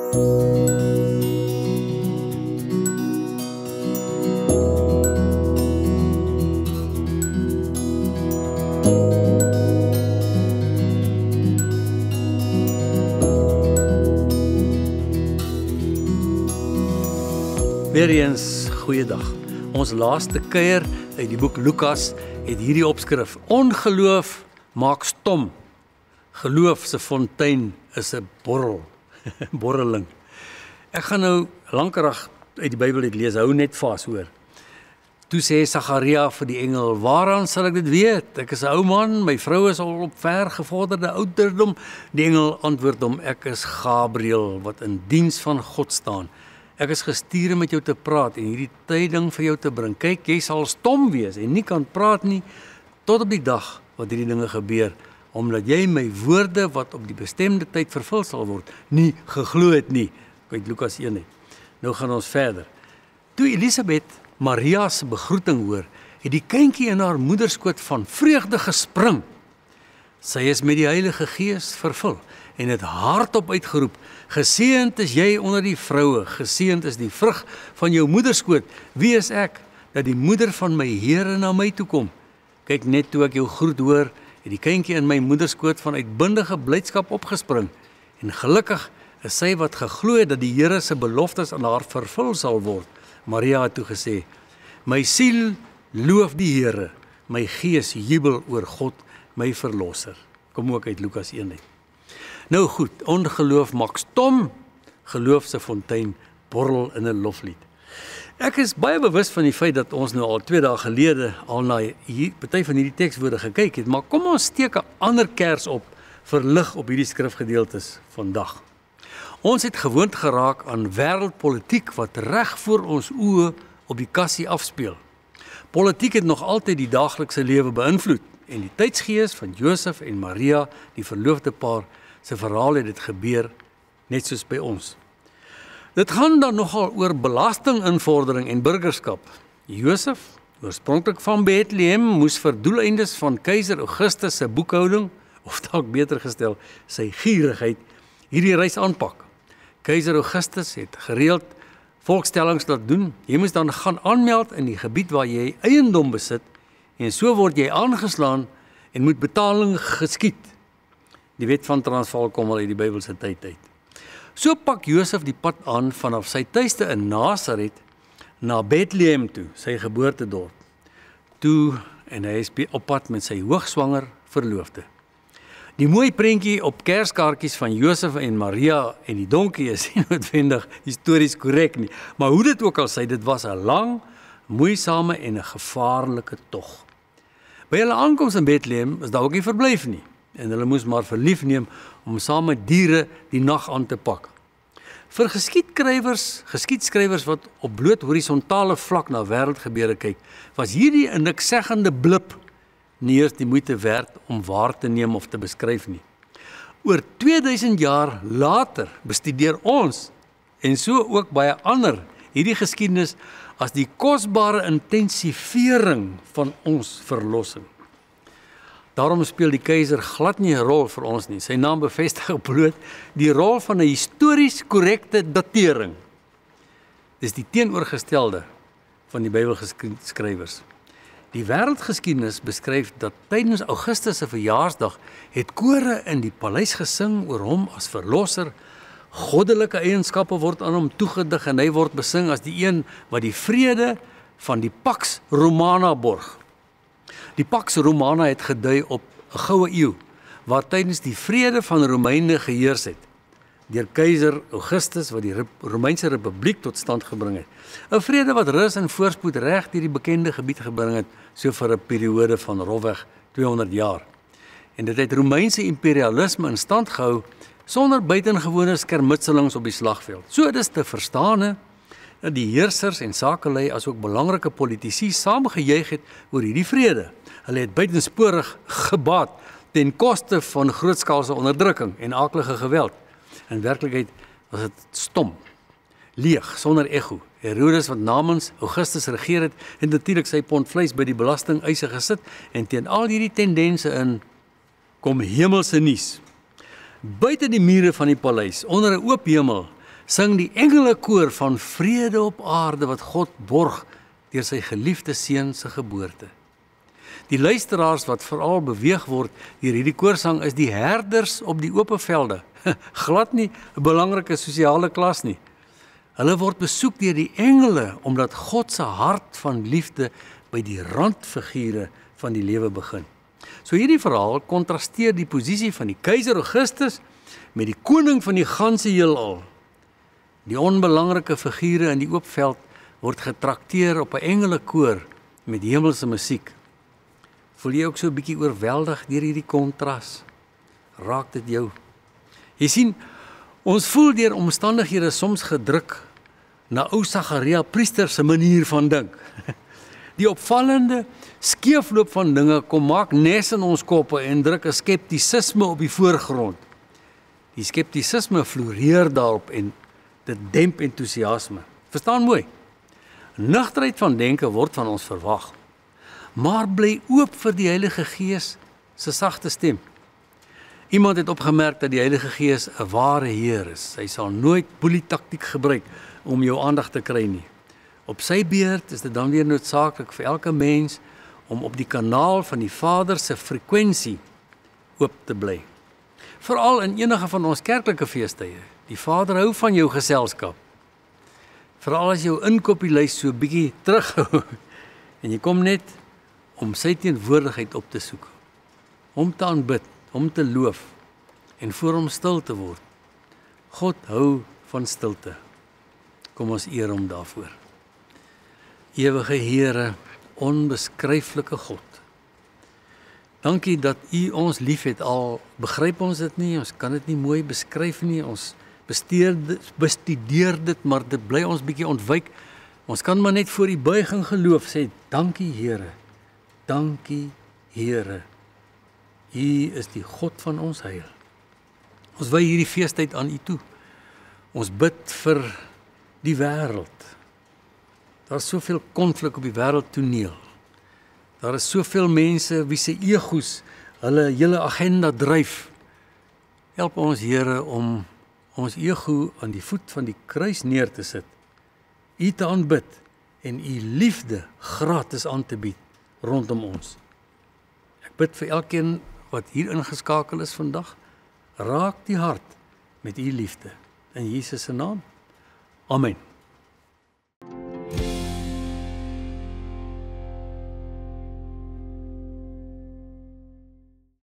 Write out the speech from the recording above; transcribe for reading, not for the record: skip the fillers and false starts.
Weer eens goeiedag. Ons laaste kuier uit die boek Lukas het hierdie opskrif: Ongeloof maak stom. Geloof se fontein is 'n borreling. Ek gaan nou lankerig uit die Bybel uit lees, hou net vas hoor. Toe sê Sagaria vir die engel: Waaraan sal ek dit weet? Ek is 'n ou man, my vrou is al op ver gevorderde ouderdom. Die engel antwoord hom: Ek is Gabriël wat in diens van God staan. Ek is gestuur om met jou te praat en hierdie tyding vir jou te bring. Kyk, jy sal stom wees en nie kan praat nie tot op die dag wat hierdie dinge gebeur, omdat jy my woorde wat op die bestemde tyd vervul sal word, nie geglo het nie. Uit Lukas 1 net. Nou gaan ons verder. Toe Elisabeth Maria se begroeting hoor, het die kindjie in haar moederskoot van vreugde gespring. Sy is met die Heilige Gees vervul en het hardop uitgeroep: Geseënd is jy onder die vroue, geseënd is die vrug van jou moederskoot. Wie is ek, dat die moeder van my Here na my toe kom? Kyk, net toe ek jou groet hoor, het die kindjie in my moederskoot van uitbundige blydskap opgespring. En gelukkig is sy wat geglo het dat die Here se beloftes aan haar vervul sal word. Maria het toe gesê: My siel loof die Here, my gees jubel oor God, my verlosser. Kom ook uit Lukas 1 uit. Nou goed, ongeloof maak stom, geloof se fontein borrel in 'n loflied. Ek is baie bewus van die feit dat ons nou al 2 dae gelede al na party van hierdie tekswoorde gekyk het, maar kom ons steek 'n ander kers op vir lig op hierdie skrifgedeeltes vandag. Ons het gewoond geraak aan wêreldpolitiek wat reg voor ons oë op die kassie afspeel. Politiek het nog altyd die daaglikse lewe beïnvloed en die tydsgees van Josef en Maria, die verloofde paar, se verhaal het dit gebeur, net soos by ons. Dit gaan dan nogal oor belastinginvordering en burgerskap. Josef, oorspronklik van Bethlehem, moes vir doeleindes van keiser Augustus se boekhouding, of dalk beter gestel, sy gierigheid, hierdie reis aanpak. Keiser Augustus het gereeld volkstellings laat doen. Jy moes dan gaan aanmeld in die gebied waar jy eiendom besit, en so word jy aangeslaan en moet betaling geskied. Die wet van Transvaal kom al uit die Bybelse tyd uit. So pak Josef die pad aan vanaf sy tuiste in Nasaret na Bethlehem toe, sy geboortedorp. Toe, en hy is op pad met sy hoogswanger verloofde. Die mooi prentjie op kerskaartjies van Josef en Maria en die donkie is nie noodwendig histories korrek nie, maar hoe dit ook al sy, dit was 'n lang, moeisame en 'n gevaarlike tog. By hulle aankoms in Bethlehem is daar ook nie verblyf nie, en hulle moes maar verlief neem om saam met diere die nag aan te pak. Vir geskiedskrywers wat op bloot horisontale vlak na wêreldgebeure kyk, was hierdie 'n nikszeggende blip nie eers die moeite werd om waar te neem of te beskryf nie. Oor 2000 jaar later bestudeer ons, en so ook baie ander, hierdie geskiedenis as die kosbare intensivering van ons verlossing. Daarom speel die keiser glad nie 'n rol vir ons nie. Sy naam bevestig bloot die rol van 'n histories korrekte datering. Dis die teenoorgestelde van die Bybelskrywers. Die wêreldgeskiedenis beskryf dat tydens Augustus se verjaarsdag het kore in die paleis gesing oor hom as verlosser. Goddelike eienskappe word aan hom toegedig en hy word besing as die een wat die vrede van die Pax Romana borg. Die Pax Romana het gedui op 'n goue eeu, waar tydens die vrede van Romeine geheers het, deur keiser Augustus wat die Romeinse Republiek tot stand gebring het. 'n Vrede wat rus en voorspoed reg deur die bekende gebied gebring het, so vir 'n periode van rofweg 200 jaar. En dit het Romeinse imperialisme in stand gehou, sonder buitengewone skermutselings op die slagveld. So dis te verstaane dat die heersers en sakelei asook belangrike politici saamgejuig het oor hierdie vrede. Hulle het buitensporig gebaat ten koste van grootskaalse onderdrukking en aaklige geweld. In werklikheid was dit stom, leeg, sonder ego. Herodes wat namens Augustus regeer het, het natuurlik sy pond vleis by die belastingeise gesit en teen al hierdie tendense in kom hemelse nuus. Buite die mure van die paleis, onder 'n oop hemel, sing die engelekoor van vrede op aarde wat God borg deur sy geliefde seun se geboorte. Die luisteraars wat veral beweeg word deur hierdie koorsang is die herders op die oop velde. Glad nie 'n belangrike sosiale klas nie. Hulle word besoek deur die engele omdat God se hart van liefde by die randfigure van die lewe begin. So hierdie verhaal kontrasteer die posisie van die keiser Augustus met die koning van die ganse heelal. Die onbelangrike figure in die oop veld word getrakteer op 'n engelekoor met hemelse musiek. Voel jy ook so 'n bietjie oorweldig deur hierdie kontras? Raak dit jou? Jy sien, ons voel deur omstandighede soms gedruk na ou Sagaria priester se manier van dink. Die opvallende skeefloop van dinge kom maak nes in ons koppe en druk 'n skeptisisme op die voorgrond. Die skeptisisme floreer daarop en dit demp entoesiasme. Verstaan mooi. Nugterheid van denke word van ons verwag. Maar bly oop vir die Heilige Gees se sagte stem. Iemand het opgemerk dat die Heilige Gees 'n ware Heer is. Hy sal nooit boelietaktiek gebruik om jou aandag te kry nie. Op sy beurt is dit dan weer noodsaaklik vir elke mens om op die kanaal van die Vader se frekwensie oop te bly. Veral in enige van ons kerklike feestdae. Die Vader hou van jou geselskap. Veral as jou inkopieslys so 'n bietjie terughou en jy kom net om sy teenwoordigheid op te soek, om te aanbid, om te loof en voor hom stil te word. God hou van stilte. Kom ons eer hom daarvoor. Ewige Here, onbeskryflike God. Dankie dat U ons liefhet, al begryp ons dit nie, ons kan dit nie mooi beskryf nie, ons bestudeer dit, maar dit bly ons bietjie ontwyk. Ons kan maar net voor U buiging geloof sê, dankie Here, dankie Here. U is die God van ons heil. Ons wy hierdie feestyd aan U toe. Ons bid vir die wêreld. Daar is soveel konflik op die wêreldtoneel. Daar is soveel mense wie se egos hulle hele agenda dryf. Help ons Here om ons ego aan die voet van die kruis neer te sit, U te aanbid en U liefde gratis aan te bied rondom ons. Ek bid vir elkeen wat hier ingeskakel is vandag, raak die hart met U liefde. In Jesus se naam. Amen.